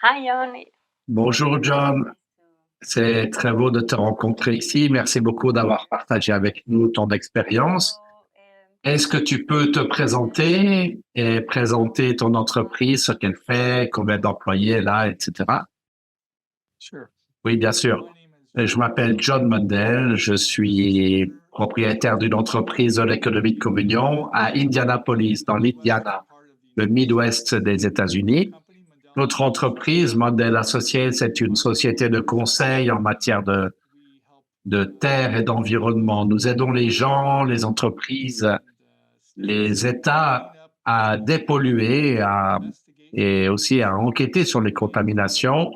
Hi Jan. Bonjour John, c'est très beau de te rencontrer ici. Merci beaucoup d'avoir partagé avec nous ton expérience. Est-ce que tu peux te présenter et présenter ton entreprise, ce qu'elle fait, combien d'employés elle a, etc. Oui, bien sûr. Je m'appelle John Mundell, je suis propriétaire d'une entreprise de l'économie de communion à Indianapolis, dans l'Indiana, le Midwest des États-Unis. Notre entreprise, Mundell Associates, c'est une société de conseil en matière de terre et d'environnement. Nous aidons les gens, les entreprises, les États à dépolluer et aussi à enquêter sur les contaminations.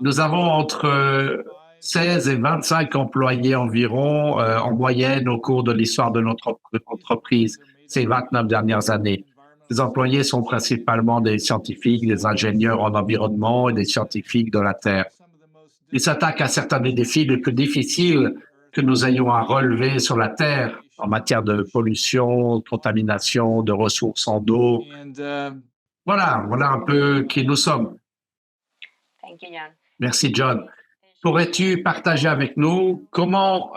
Nous avons entre 16 et 25 employés environ en moyenne au cours de l'histoire de notre entreprise ces 29 dernières années. Les employés sont principalement des scientifiques, des ingénieurs en environnement et des scientifiques de la Terre. Ils s'attaquent à certains des défis les plus difficiles que nous ayons à relever sur la Terre en matière de pollution, de contamination, de ressources en eau. Voilà un peu qui nous sommes. Thank you, Jan. Merci John. Pourrais-tu partager avec nous comment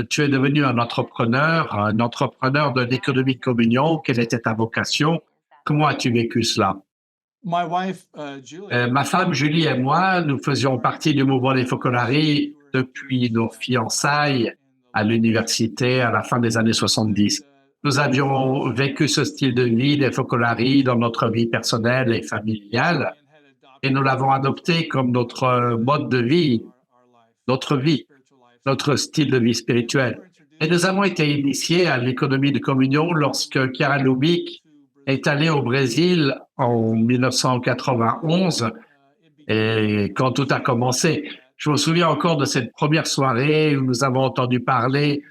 tu es devenu un entrepreneur de l'économie de communion? Quelle était ta vocation? Comment as-tu vécu cela? Ma femme Julie et moi, nous faisions partie du mouvement des Focolari depuis nos fiançailles à l'université à la fin des années 70. Nous avions vécu ce style de vie des Focolari dans notre vie personnelle et familiale et nous l'avons adopté comme notre mode de vie, notre style de vie spirituel. Et nous avons été initiés à l'économie de communion lorsque Chiara Lubick est allée au Brésil en 1991 et quand tout a commencé. Je me souviens encore de cette première soirée où nous avons entendu parler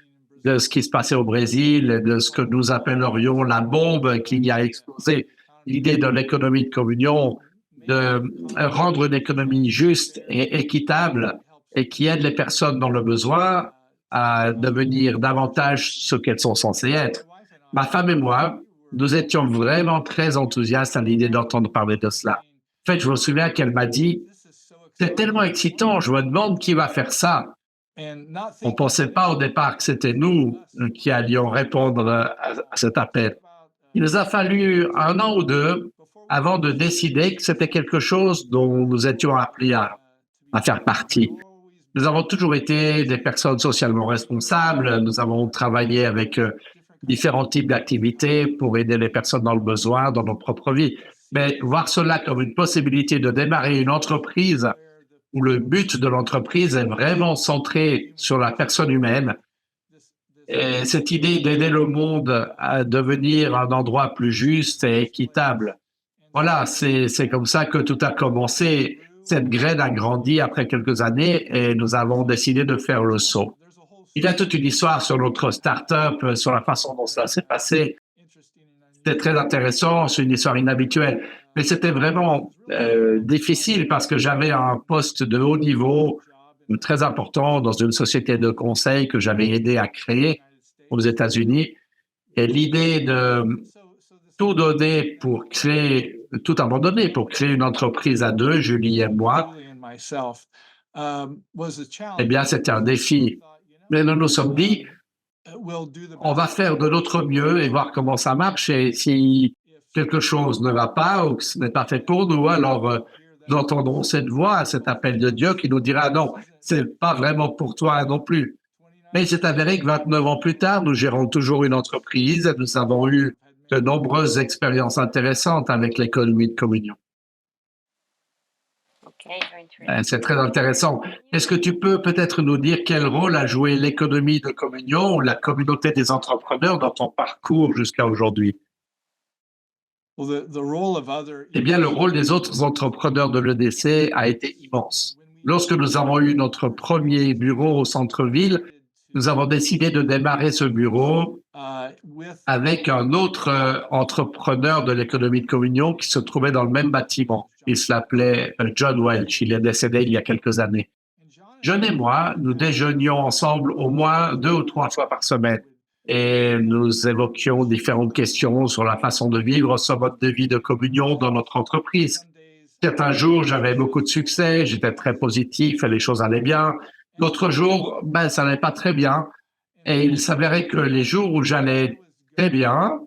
de ce qui se passait au Brésil, de ce que nous appellerions la bombe qui y a explosé. L'idée de l'économie de communion, de rendre une économie juste et équitable et qui aide les personnes dans le besoin à devenir davantage ce qu'elles sont censées être. Ma femme et moi, nous étions vraiment très enthousiastes à l'idée d'entendre parler de cela. En fait, je me souviens qu'elle m'a dit, c'est tellement excitant, je me demande qui va faire ça. On ne pensait pas au départ que c'était nous qui allions répondre à cet appel. Il nous a fallu un an ou deux avant de décider que c'était quelque chose dont nous étions appelés à faire partie. Nous avons toujours été des personnes socialement responsables, nous avons travaillé avec différents types d'activités pour aider les personnes dans le besoin, dans nos propres vies. Mais voir cela comme une possibilité de démarrer une entreprise où le but de l'entreprise est vraiment centré sur la personne humaine, et cette idée d'aider le monde à devenir un endroit plus juste et équitable. Voilà, c'est comme ça que tout a commencé. Cette graine a grandi après quelques années et nous avons décidé de faire le saut. Il y a toute une histoire sur notre start-up, sur la façon dont ça s'est passé. C'était très intéressant, c'est une histoire inhabituelle. Mais c'était vraiment difficile parce que j'avais un poste de haut niveau très important dans une société de conseil que j'avais aidé à créer aux États-Unis. Et l'idée de tout donner pour créer, tout abandonner pour créer une entreprise à deux, Julie et moi, eh bien, c'était un défi. Mais nous nous sommes dit, on va faire de notre mieux et voir comment ça marche. Et si quelque chose ne va pas ou que ce n'est pas fait pour nous, alors nous entendrons cette voix, cet appel de Dieu qui nous dira non, c'est pas vraiment pour toi non plus. Mais il s'est avéré que 29 ans plus tard, nous gérons toujours une entreprise. Nous avons eu de nombreuses expériences intéressantes avec l'économie de communion. Okay, very interesting. C'est très intéressant. Est-ce que tu peux peut-être nous dire quel rôle a joué l'économie de communion ou la communauté des entrepreneurs dans ton parcours jusqu'à aujourd'hui? Eh bien, le rôle des autres entrepreneurs de l'EDC a été immense. Lorsque nous avons eu notre premier bureau au centre-ville, nous avons décidé de démarrer ce bureau avec un autre entrepreneur de l'économie de communion qui se trouvait dans le même bâtiment. Il s'appelait John Welch. Il est décédé il y a quelques années. John et moi, nous déjeunions ensemble au moins 2 ou 3 fois par semaine et nous évoquions différentes questions sur la façon de vivre ce mode de vie de communion dans notre entreprise. Certains jours, j'avais beaucoup de succès, j'étais très positif et les choses allaient bien. D'autres jours, ben, ça n'allait pas très bien. Et il s'avérait que les jours où j'allais très bien,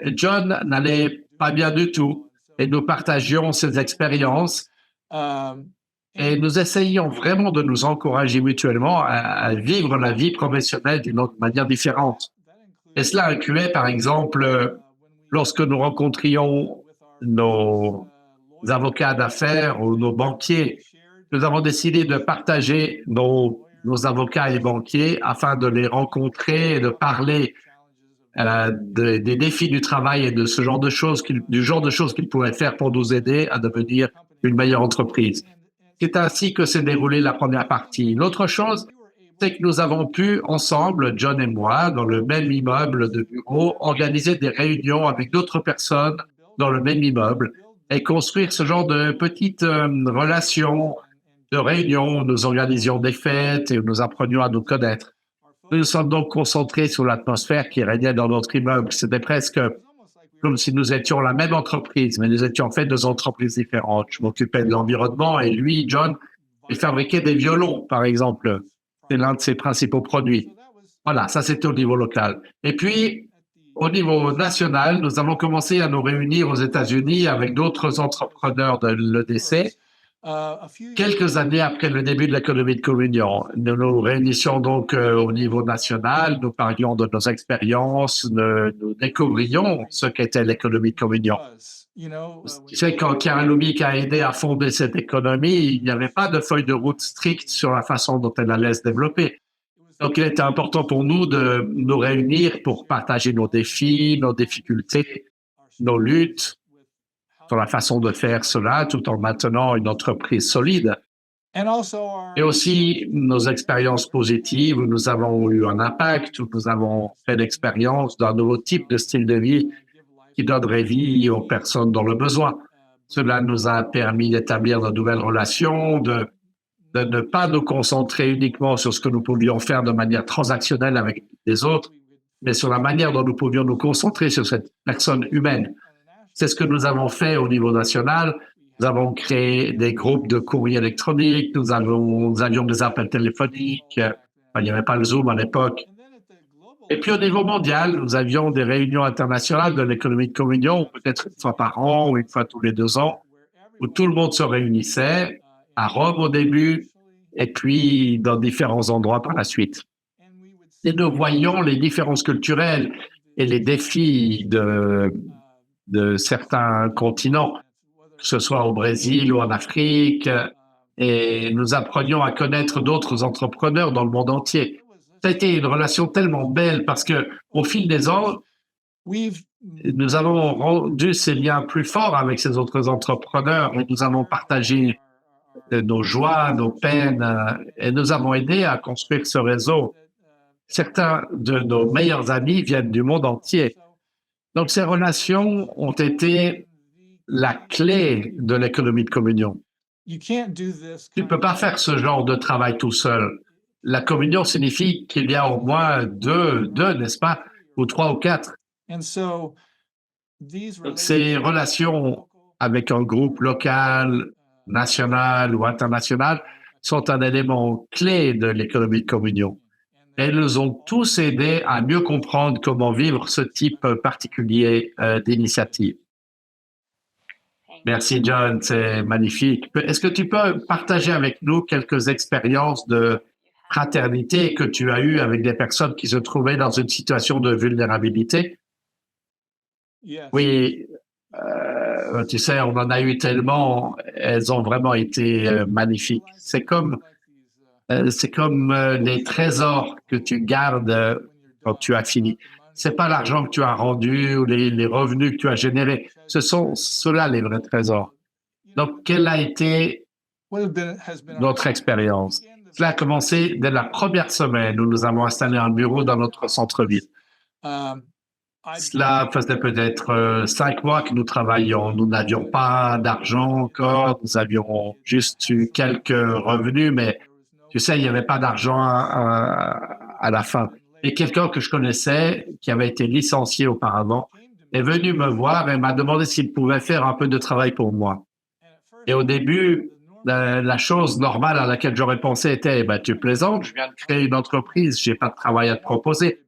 John n'allait pas bien du tout. Et nous partagions ces expériences et nous essayions vraiment de nous encourager mutuellement à vivre la vie professionnelle d'une autre manière différente. Et cela incluait, par exemple, lorsque nous rencontrions nos avocats d'affaires ou nos banquiers, nous avons décidé de partager nos avocats et banquiers afin de les rencontrer et de parler des défis du travail et de ce genre de choses, du genre de choses qu'ils pourraient faire pour nous aider à devenir une meilleure entreprise. C'est ainsi que s'est déroulée la première partie. L'autre chose, c'est que nous avons pu, ensemble, John et moi, dans le même immeuble de bureau, organiser des réunions avec d'autres personnes dans le même immeuble et construire ce genre de petites relations, de réunions où nous organisions des fêtes et où nous apprenions à nous connaître. Nous nous sommes donc concentrés sur l'atmosphère qui régnait dans notre immeuble. C'était presque comme si nous étions la même entreprise, mais nous étions en fait deux entreprises différentes. Je m'occupais de l'environnement et lui, John, il fabriquait des violons, par exemple. C'est l'un de ses principaux produits. Voilà, ça c'était au niveau local. Et puis, au niveau national, nous avons commencé à nous réunir aux États-Unis avec d'autres entrepreneurs de l'EDC. Quelques années après le début de l'économie de communion, nous nous réunissions donc au niveau national, nous parlions de nos expériences, nous découvrions ce qu'était l'économie de communion. Tu sais, quand Karen Lubick a aidé à fonder cette économie, il n'y avait pas de feuille de route stricte sur la façon dont elle allait se développer. Donc, il était important pour nous de nous réunir pour partager nos défis, nos difficultés, nos luttes, sur la façon de faire cela tout en maintenant une entreprise solide. Et aussi nos expériences positives où nous avons eu un impact, où nous avons fait l'expérience d'un nouveau type de style de vie qui donnerait vie aux personnes dans le besoin. Cela nous a permis d'établir de nouvelles relations, de ne pas nous concentrer uniquement sur ce que nous pouvions faire de manière transactionnelle avec les autres, mais sur la manière dont nous pouvions nous concentrer sur cette personne humaine. C'est ce que nous avons fait au niveau national. Nous avons créé des groupes de courrier électronique, nous avions des appels téléphoniques, il n'y avait pas le Zoom à l'époque. Et puis au niveau mondial, nous avions des réunions internationales de l'économie de communion, peut-être une fois par an ou une fois tous les 2 ans, où tout le monde se réunissait, à Rome au début, et puis dans différents endroits par la suite. Et nous voyions les différences culturelles et les défis de certains continents, que ce soit au Brésil ou en Afrique, et nous apprenions à connaître d'autres entrepreneurs dans le monde entier. Ça a été une relation tellement belle parce que au fil des ans, nous avons rendu ces liens plus forts avec ces autres entrepreneurs et nous avons partagé nos joies, nos peines et nous avons aidé à construire ce réseau. Certains de nos meilleurs amis viennent du monde entier. Donc, ces relations ont été la clé de l'économie de communion. Tu ne peux pas faire ce genre de travail tout seul. La communion signifie qu'il y a au moins deux, n'est-ce pas, ou 3 ou 4. Ces relations avec un groupe local, national ou international sont un élément clé de l'économie de communion. Elles nous ont tous aidés à mieux comprendre comment vivre ce type particulier d'initiative. Merci, John, c'est magnifique. Est-ce que tu peux partager avec nous quelques expériences de fraternité que tu as eues avec des personnes qui se trouvaient dans une situation de vulnérabilité? Oui, tu sais, on en a eu tellement, elles ont vraiment été magnifiques. C'est comme les trésors que tu gardes quand tu as fini. C'est pas l'argent que tu as rendu ou les revenus que tu as générés. Ce sont ceux-là les vrais trésors. Donc, quelle a été notre expérience? Cela a commencé dès la première semaine où nous avons installé un bureau dans notre centre-ville. Cela faisait peut-être 5 mois que nous travaillions. Nous n'avions pas d'argent encore. Nous avions juste eu quelques revenus, mais tu sais, il n'y avait pas d'argent à la fin. Et quelqu'un que je connaissais, qui avait été licencié auparavant, est venu me voir et m'a demandé s'il pouvait faire un peu de travail pour moi. Et au début, la chose normale à laquelle j'aurais pensé était, ben, tu plaisantes, je viens de créer une entreprise, j'ai pas de travail à te proposer.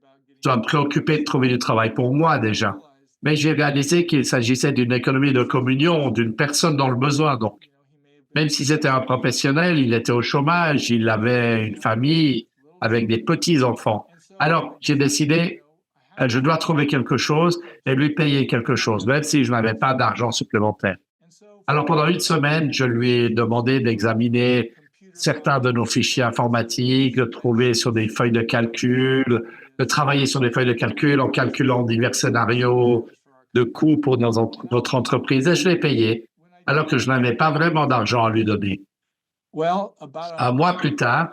Je dois me préoccuper de trouver du travail pour moi déjà. Mais j'ai réalisé qu'il s'agissait d'une économie de communion, d'une personne dans le besoin. Donc, même si c'était un professionnel, il était au chômage, il avait une famille avec des petits-enfants. Alors, j'ai décidé, je dois trouver quelque chose et lui payer quelque chose, même si je n'avais pas d'argent supplémentaire. Alors, pendant une semaine, je lui ai demandé d'examiner certains de nos fichiers informatiques, de trouver sur des feuilles de calcul, de travailler sur des feuilles de calcul en calculant divers scénarios de coûts pour notre entreprise et je l'ai payé alors que je n'avais pas vraiment d'argent à lui donner. Un mois plus tard,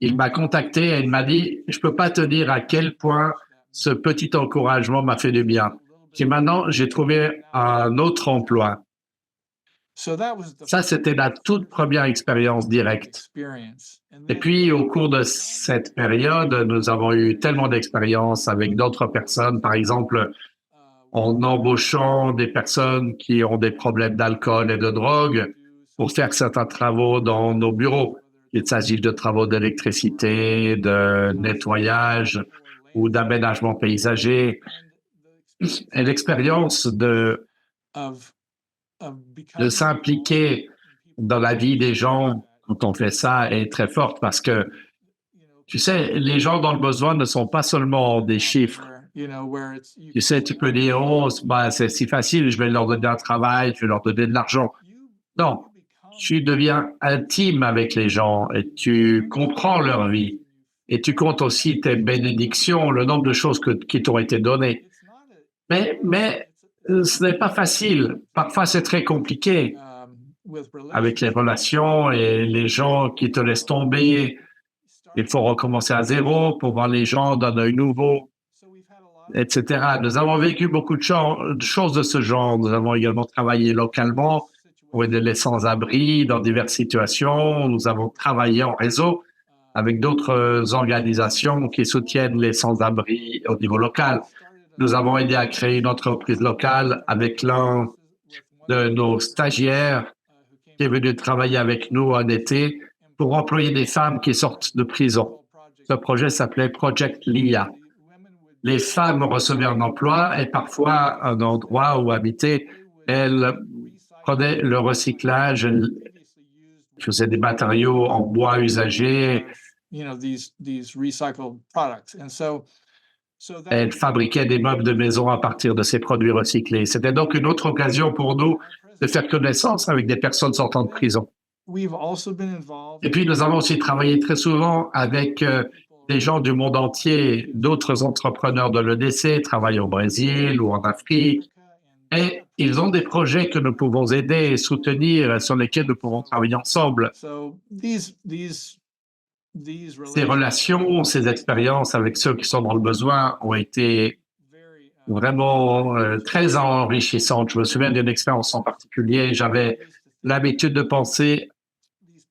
il m'a contacté et il m'a dit, je peux pas te dire à quel point ce petit encouragement m'a fait du bien. Et maintenant, j'ai trouvé un autre emploi. Ça, c'était la toute première expérience directe. Et puis, au cours de cette période, nous avons eu tellement d'expériences avec d'autres personnes, par exemple, en embauchant des personnes qui ont des problèmes d'alcool et de drogue pour faire certains travaux dans nos bureaux. Il s'agit de travaux d'électricité, de nettoyage ou d'aménagement paysager. Et l'expérience de s'impliquer dans la vie des gens quand on fait ça est très forte parce que, tu sais, les gens dans le besoin ne sont pas seulement des chiffres. Tu sais, tu peux dire, oh, ben, c'est si facile, je vais leur donner un travail, je vais leur donner de l'argent. Non, tu deviens intime avec les gens et tu comprends leur vie. Et tu comptes aussi tes bénédictions, le nombre de choses qui t'ont été données. Mais ce n'est pas facile. Parfois, c'est très compliqué avec les relations et les gens qui te laissent tomber. Il faut recommencer à zéro pour voir les gens d'un œil nouveau, etc. Nous avons vécu beaucoup de choses de ce genre. Nous avons également travaillé localement pour aider les sans-abri dans diverses situations. Nous avons travaillé en réseau avec d'autres organisations qui soutiennent les sans-abri au niveau local. Nous avons aidé à créer une entreprise locale avec l'un de nos stagiaires qui est venu travailler avec nous en été pour employer des femmes qui sortent de prison. Ce projet s'appelait Project LIA. Les femmes recevaient un emploi et parfois un endroit où habiter. Elles prenaient le recyclage, elles faisaient des matériaux en bois usagés. Elles fabriquaient des meubles de maison à partir de ces produits recyclés. C'était donc une autre occasion pour nous de faire connaissance avec des personnes sortant de prison. Et puis, nous avons aussi travaillé très souvent avec des gens du monde entier, d'autres entrepreneurs de l'EDC, travaillent au Brésil ou en Afrique. Et ils ont des projets que nous pouvons aider et soutenir, sur lesquels nous pouvons travailler ensemble. Ces relations, ces expériences avec ceux qui sont dans le besoin ont été vraiment très enrichissantes. Je me souviens d'une expérience en particulier. J'avais l'habitude de penser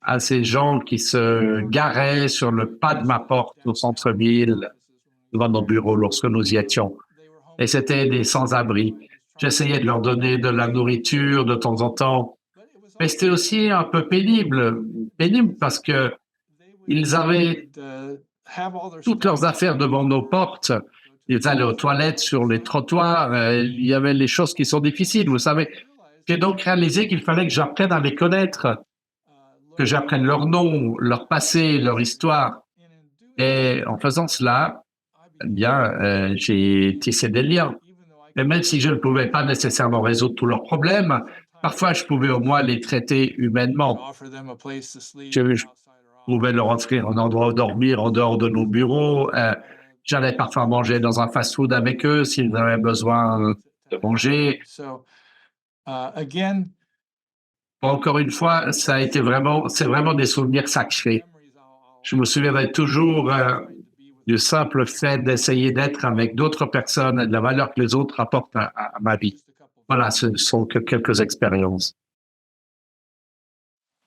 à ces gens qui se garaient sur le pas de ma porte au centre-ville, devant nos bureaux lorsque nous y étions. Et c'était des sans-abri. J'essayais de leur donner de la nourriture de temps en temps. Mais c'était aussi un peu pénible parce que ils avaient toutes leurs affaires devant nos portes. Ils allaient aux toilettes, sur les trottoirs. Il y avait les choses qui sont difficiles, vous savez. J'ai donc réalisé qu'il fallait que j'apprenne à les connaître, que j'apprenne leur nom, leur passé, leur histoire. Et en faisant cela, eh bien, j'ai tissé des liens. Et même si je ne pouvais pas nécessairement résoudre tous leurs problèmes, parfois je pouvais au moins les traiter humainement. Je pouvais leur offrir un endroit où dormir en dehors de nos bureaux. J'allais parfois manger dans un fast-food avec eux s'ils avaient besoin de manger. Encore une fois, c'est vraiment des souvenirs sacrés. Je me souviendrai toujours du simple fait d'essayer d'être avec d'autres personnes et de la valeur que les autres apportent à ma vie. Voilà, ce sont que quelques expériences.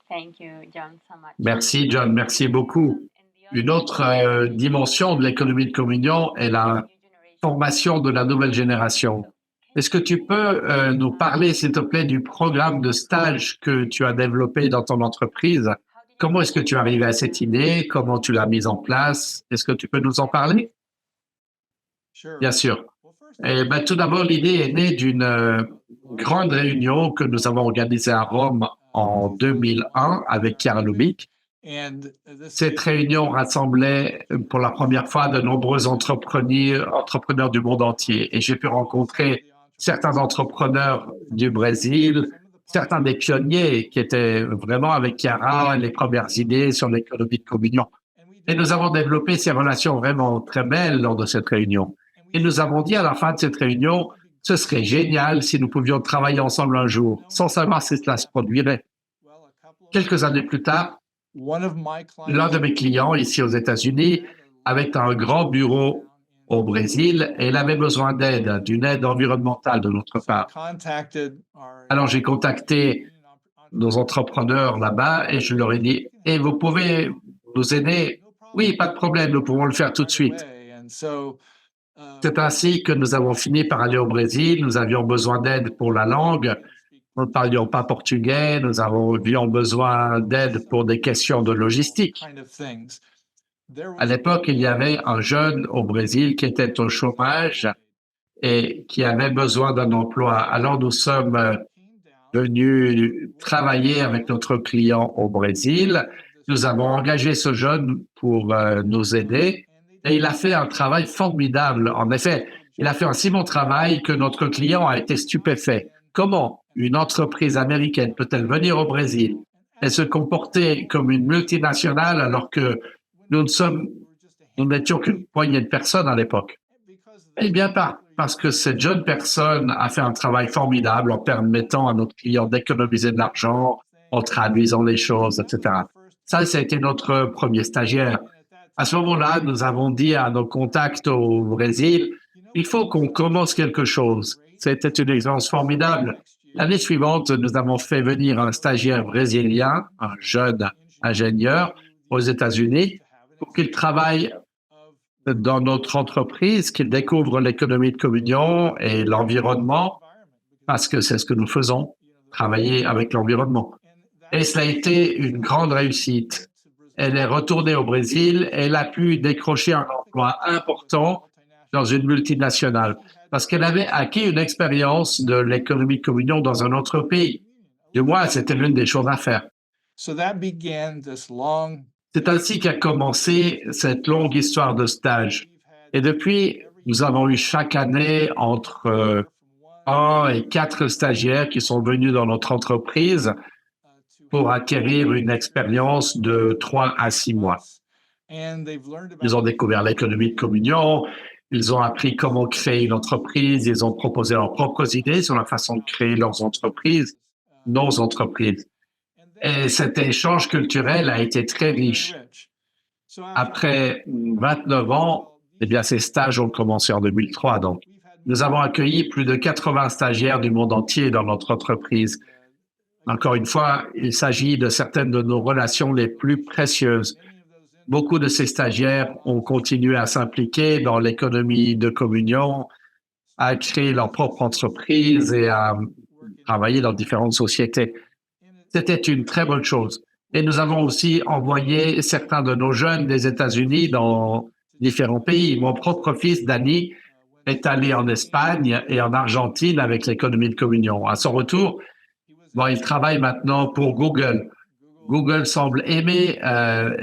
Thank you, John, so much. Merci, John. Merci beaucoup. Une autre dimension de l'économie de communion est la formation de la nouvelle génération. Est-ce que tu peux nous parler, s'il te plaît, du programme de stage que tu as développé dans ton entreprise? Comment est-ce que tu es arrivé à cette idée? Comment tu l'as mise en place? Est-ce que tu peux nous en parler? Bien sûr. Eh ben, tout d'abord, l'idée est née d'une grande réunion que nous avons organisée à Rome en 2001 avec Chiara Lubich. Cette réunion rassemblait pour la première fois de nombreux entrepreneurs du monde entier. Et j'ai pu rencontrer certains entrepreneurs du Brésil, certains des pionniers qui étaient vraiment avec Chiara les premières idées sur l'économie de communion. Et nous avons développé ces relations vraiment très belles lors de cette réunion. Et nous avons dit à la fin de cette réunion, ce serait génial si nous pouvions travailler ensemble un jour, sans savoir si cela se produirait. Quelques années plus tard, l'un de mes clients ici aux États-Unis avait un grand bureau au Brésil et il avait besoin d'aide, d'une aide environnementale de notre part. Alors j'ai contacté nos entrepreneurs là-bas et je leur ai dit, et vous pouvez nous aider? Oui, pas de problème, nous pouvons le faire tout de suite. C'est ainsi que nous avons fini par aller au Brésil. Nous avions besoin d'aide pour la langue. Nous ne parlions pas portugais. Nous avions besoin d'aide pour des questions de logistique. À l'époque, il y avait un jeune au Brésil qui était au chômage et qui avait besoin d'un emploi. Alors nous sommes venus travailler avec notre client au Brésil. Nous avons engagé ce jeune pour nous aider et il a fait un travail formidable. En effet, il a fait un si bon travail que notre client a été stupéfait. Comment une entreprise américaine peut-elle venir au Brésil et se comporter comme une multinationale alors que nous n'étions qu'une poignée de personnes à l'époque? Eh bien, parce que cette jeune personne a fait un travail formidable en permettant à notre client d'économiser de l'argent, en traduisant les choses, etc. Ça a été notre premier stagiaire. À ce moment-là, nous avons dit à nos contacts au Brésil, il faut qu'on commence quelque chose. C'était une expérience formidable. L'année suivante, nous avons fait venir un stagiaire brésilien, un jeune ingénieur aux États-Unis, pour qu'il travaille dans notre entreprise, qu'il découvre l'économie de communion et l'environnement, parce que c'est ce que nous faisons, travailler avec l'environnement. Et cela a été une grande réussite. Elle est retournée au Brésil et elle a pu décrocher un emploi important dans une multinationale parce qu'elle avait acquis une expérience de l'économie de communion dans un autre pays. Du moins, c'était l'une des choses à faire. C'est ainsi qu'a commencé cette longue histoire de stage. Et depuis, nous avons eu chaque année entre 1 et 4 stagiaires qui sont venus dans notre entreprise pour acquérir une expérience de 3 à 6 mois. Ils ont découvert l'économie de communion, ils ont appris comment créer une entreprise, ils ont proposé leurs propres idées sur la façon de créer leurs entreprises, nos entreprises. Et cet échange culturel a été très riche. Après 29 ans, eh bien, ces stages ont commencé en 2003. Donc, nous avons accueilli plus de 80 stagiaires du monde entier dans notre entreprise. Encore une fois, il s'agit de certaines de nos relations les plus précieuses. Beaucoup de ces stagiaires ont continué à s'impliquer dans l'économie de communion, à créer leur propre entreprise et à travailler dans différentes sociétés. C'était une très bonne chose. Et nous avons aussi envoyé certains de nos jeunes des États-Unis dans différents pays. Mon propre fils, Danny, est allé en Espagne et en Argentine avec l'économie de communion. À son retour, il travaille maintenant pour Google. Google semble aimer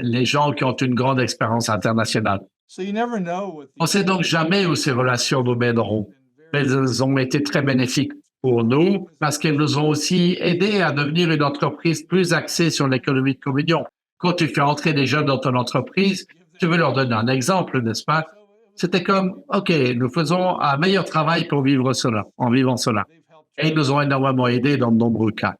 les gens qui ont une grande expérience internationale. On ne sait donc jamais où ces relations nous mèneront, mais elles ont été très bénéfiques pour nous parce qu'elles nous ont aussi aidés à devenir une entreprise plus axée sur l'économie de communion. Quand tu fais entrer des jeunes dans ton entreprise, tu veux leur donner un exemple, n'est-ce pas? C'était comme, OK, nous faisons un meilleur travail pour vivre cela, en vivant cela. Et ils nous ont énormément aidés dans de nombreux cas.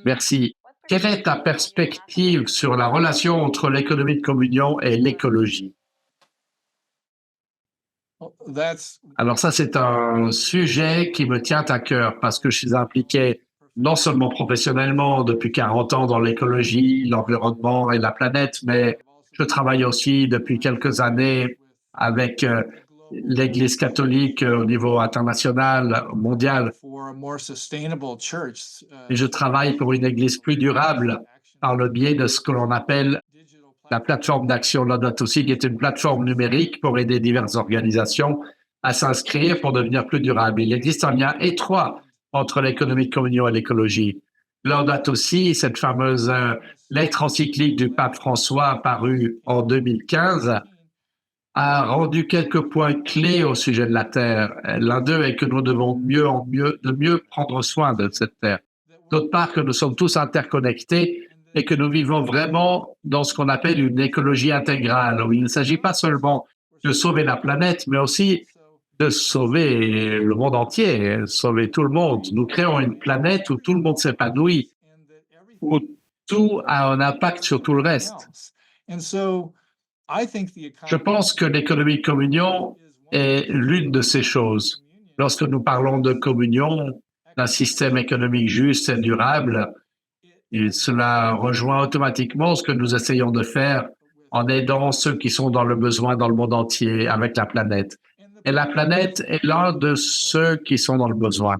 Merci. Quelle est ta perspective sur la relation entre l'économie de communion et l'écologie? Alors ça, c'est un sujet qui me tient à cœur parce que je suis impliqué non seulement professionnellement depuis 40 ans dans l'écologie, l'environnement et la planète, mais je travaille aussi depuis quelques années avec l'Église catholique au niveau international, mondial. Et je travaille pour une Église plus durable par le biais de ce que l'on appelle la plateforme d'action Laudato Si, qui est une plateforme numérique pour aider diverses organisations à s'inscrire pour devenir plus durables. Il existe un lien étroit entre l'économie de communion et l'écologie. Laudato Si, cette fameuse lettre encyclique du pape François parue en 2015, a rendu quelques points clés au sujet de la Terre. L'un d'eux est que nous devons mieux prendre soin de cette Terre. D'autre part, que nous sommes tous interconnectés et que nous vivons vraiment dans ce qu'on appelle une écologie intégrale, où il ne s'agit pas seulement de sauver la planète, mais aussi de sauver le monde entier, sauver tout le monde. Nous créons une planète où tout le monde s'épanouit, où tout a un impact sur tout le reste. Je pense que l'économie de communion est l'une de ces choses. Lorsque nous parlons de communion, d'un système économique juste et durable, et cela rejoint automatiquement ce que nous essayons de faire en aidant ceux qui sont dans le besoin dans le monde entier avec la planète. Et la planète est l'un de ceux qui sont dans le besoin.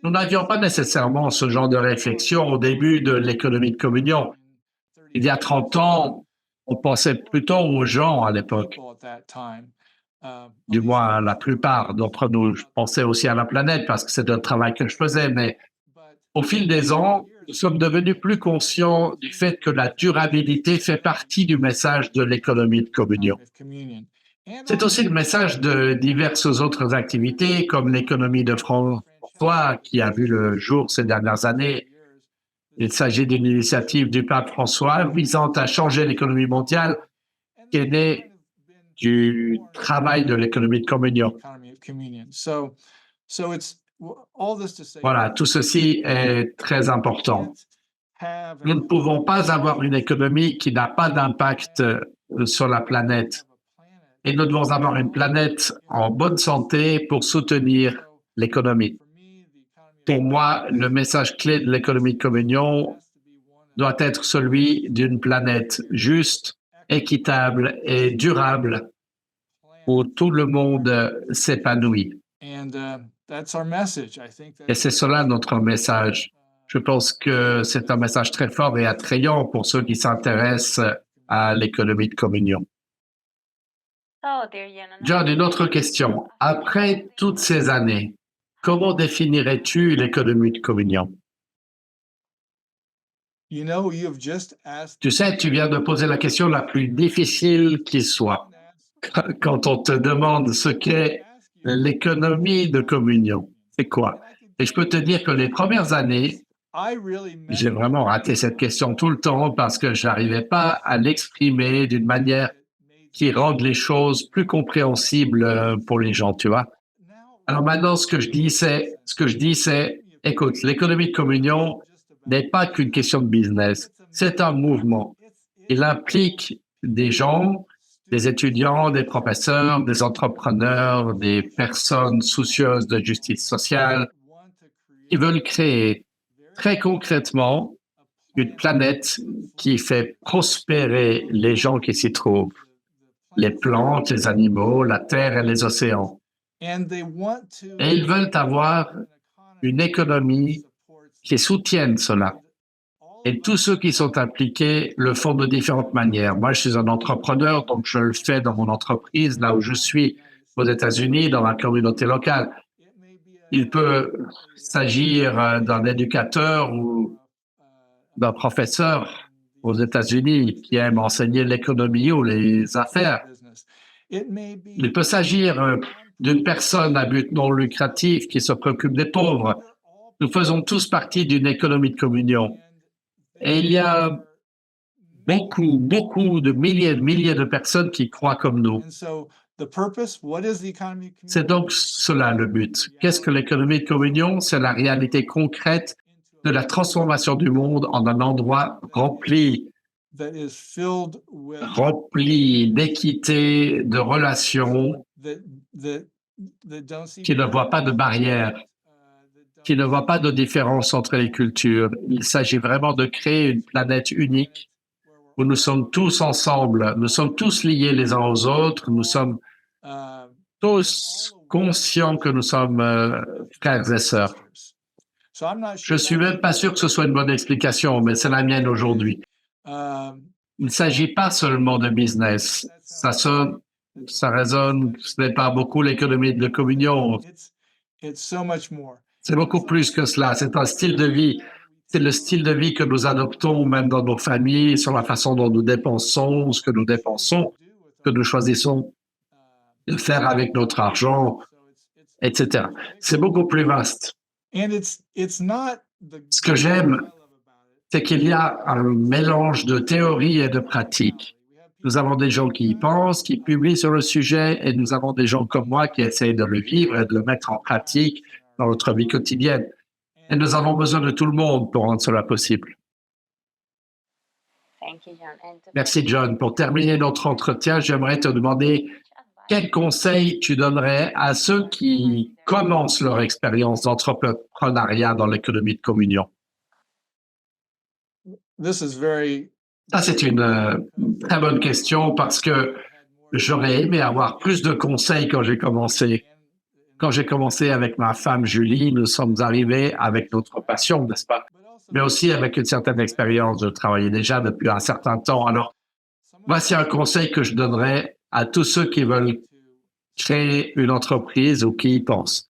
Nous n'avions pas nécessairement ce genre de réflexion au début de l'économie de communion. Il y a 30 ans, on pensait plutôt aux gens à l'époque. Du moins, la plupart d'entre nous. Je pensais aussi à la planète parce que c'est le travail que je faisais. Mais au fil des ans, nous sommes devenus plus conscients du fait que la durabilité fait partie du message de l'économie de communion. C'est aussi le message de diverses autres activités, comme l'économie de François, qui a vu le jour ces dernières années. Il s'agit d'une initiative du pape François visant à changer l'économie mondiale, qui est née du travail de l'économie de communion. Voilà, tout ceci est très important. Nous ne pouvons pas avoir une économie qui n'a pas d'impact sur la planète. Et nous devons avoir une planète en bonne santé pour soutenir l'économie. Pour moi, le message clé de l'économie de communion doit être celui d'une planète juste, équitable et durable où tout le monde s'épanouit. Et c'est cela notre message. Je pense que c'est un message très fort et attrayant pour ceux qui s'intéressent à l'économie de communion. John, une autre question. Après toutes ces années, comment définirais-tu l'économie de communion? Tu sais, tu viens de poser la question la plus difficile qui soit. Quand on te demande ce qu'est l'économie de communion, c'est quoi? Et je peux te dire que les premières années, j'ai vraiment raté cette question tout le temps parce que je n'arrivais pas à l'exprimer d'une manière qui rende les choses plus compréhensibles pour les gens, tu vois. Alors maintenant, ce que je dis, c'est, écoute, l'économie de communion n'est pas qu'une question de business, c'est un mouvement. Il implique des gens, des étudiants, des professeurs, des entrepreneurs, des personnes soucieuses de justice sociale qui veulent créer très concrètement une planète qui fait prospérer les gens qui s'y trouvent, les plantes, les animaux, la terre et les océans. Et ils veulent avoir une économie qui soutienne cela. Et tous ceux qui sont impliqués le font de différentes manières. Moi, je suis un entrepreneur, donc je le fais dans mon entreprise, là où je suis, aux États-Unis, dans la communauté locale. Il peut s'agir d'un éducateur ou d'un professeur aux États-Unis qui aime enseigner l'économie ou les affaires. Il peut s'agir d'une personne à but non lucratif qui se préoccupe des pauvres. Nous faisons tous partie d'une économie de communion. Et il y a beaucoup de milliers de personnes qui croient comme nous. C'est donc cela le but. Qu'est-ce que l'économie de communion? C'est la réalité concrète de la transformation du monde en un endroit rempli d'équité, de relations, qui ne voit pas de barrières, qui ne voit pas de différence entre les cultures. Il s'agit vraiment de créer une planète unique où nous sommes tous ensemble, nous sommes tous liés les uns aux autres, nous sommes tous conscients que nous sommes frères et sœurs. Je ne suis même pas sûr que ce soit une bonne explication, mais c'est la mienne aujourd'hui. Il ne s'agit pas seulement de business. Ça résonne, ce n'est pas beaucoup l'économie de communion. C'est beaucoup plus que cela. C'est un style de vie. C'est le style de vie que nous adoptons même dans nos familles, sur la façon dont nous dépensons, ce que nous dépensons, que nous choisissons de faire avec notre argent, etc. C'est beaucoup plus vaste. Ce que j'aime, c'est qu'il y a un mélange de théorie et de pratique. Nous avons des gens qui y pensent, qui publient sur le sujet, et nous avons des gens comme moi qui essayent de le vivre et de le mettre en pratique dans notre vie quotidienne. Et nous avons besoin de tout le monde pour rendre cela possible. Merci, John. Pour terminer notre entretien, j'aimerais te demander quel conseil tu donnerais à ceux qui commencent leur expérience d'entrepreneuriat dans l'économie de communion? Ça, c'est une très bonne question parce que j'aurais aimé avoir plus de conseils quand j'ai commencé. Quand j'ai commencé avec ma femme Julie, nous sommes arrivés avec notre passion, n'est-ce pas? Mais aussi avec une certaine expérience. Je travaillais déjà depuis un certain temps. Alors, voici un conseil que je donnerais à tous ceux qui veulent créer une entreprise ou qui y pensent.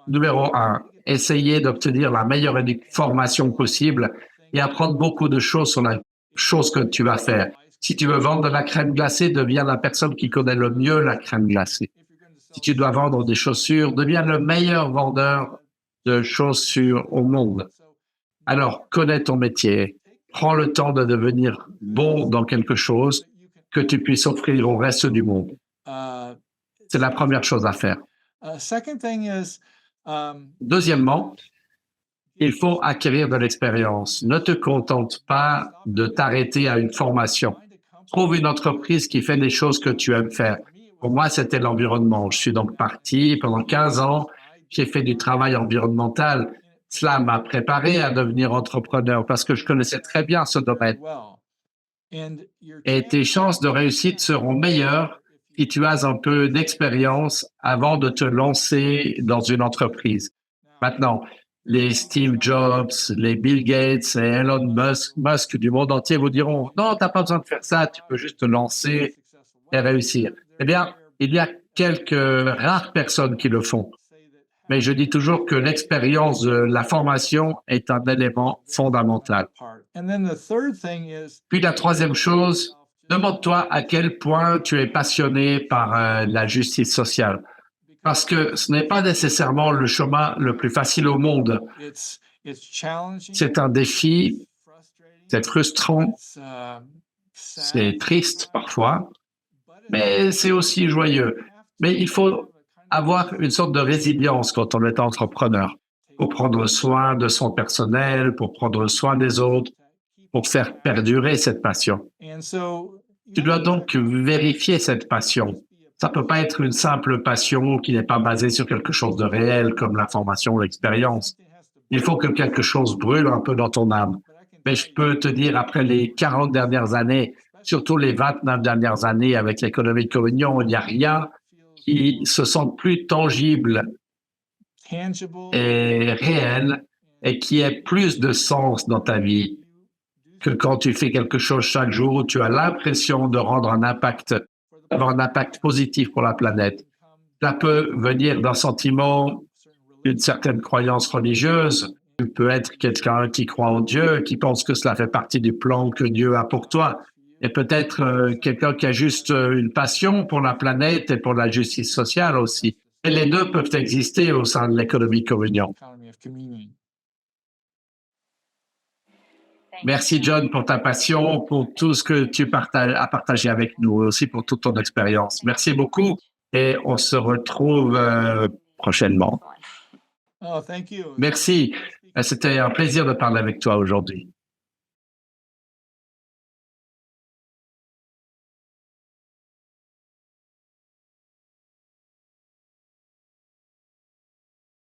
Numéro 1, essayez d'obtenir la meilleure formation possible et apprendre beaucoup de choses sur la chose que tu vas faire. Si tu veux vendre de la crème glacée, deviens la personne qui connaît le mieux la crème glacée. Si tu dois vendre des chaussures, deviens le meilleur vendeur de chaussures au monde. Alors, connais ton métier. Prends le temps de devenir bon dans quelque chose que tu puisses offrir au reste du monde. C'est la première chose à faire. Deuxièmement, il faut acquérir de l'expérience. Ne te contente pas de t'arrêter à une formation. Trouve une entreprise qui fait des choses que tu aimes faire. Pour moi, c'était l'environnement. Je suis donc parti pendant 15 ans. J'ai fait du travail environnemental. Cela m'a préparé à devenir entrepreneur parce que je connaissais très bien ce domaine. Et tes chances de réussite seront meilleures si tu as un peu d'expérience avant de te lancer dans une entreprise. Maintenant, les Steve Jobs, les Bill Gates et Elon Musk du monde entier vous diront « Non, tu n'as pas besoin de faire ça, tu peux juste te lancer et réussir. » Eh bien, il y a quelques rares personnes qui le font. Mais je dis toujours que l'expérience de la formation est un élément fondamental. Puis la troisième chose, demande-toi à quel point tu es passionné par la justice sociale. Parce que ce n'est pas nécessairement le chemin le plus facile au monde. C'est un défi, c'est frustrant, c'est triste parfois, mais c'est aussi joyeux. Mais il faut avoir une sorte de résilience quand on est entrepreneur, pour prendre soin de son personnel, pour prendre soin des autres, pour faire perdurer cette passion. Tu dois donc vérifier cette passion. Ça peut pas être une simple passion qui n'est pas basée sur quelque chose de réel comme l'information ou l'expérience. Il faut que quelque chose brûle un peu dans ton âme. Mais je peux te dire, après les 40 dernières années, surtout les 29 dernières années avec l'économie de communion, il n'y a rien qui se sente plus tangible et réel et qui ait plus de sens dans ta vie que quand tu fais quelque chose chaque jour où tu as l'impression de rendre un impact, d'avoir un impact positif pour la planète. Ça peut venir d'un sentiment, d'une certaine croyance religieuse. Tu peux être quelqu'un qui croit en Dieu, qui pense que cela fait partie du plan que Dieu a pour toi. Et peut-être quelqu'un qui a juste une passion pour la planète et pour la justice sociale aussi. Et les deux peuvent exister au sein de l'économie communion. Merci, John, pour ta passion, pour tout ce que tu as partagé avec nous, aussi pour toute ton expérience. Merci beaucoup et on se retrouve prochainement. Merci. C'était un plaisir de parler avec toi aujourd'hui.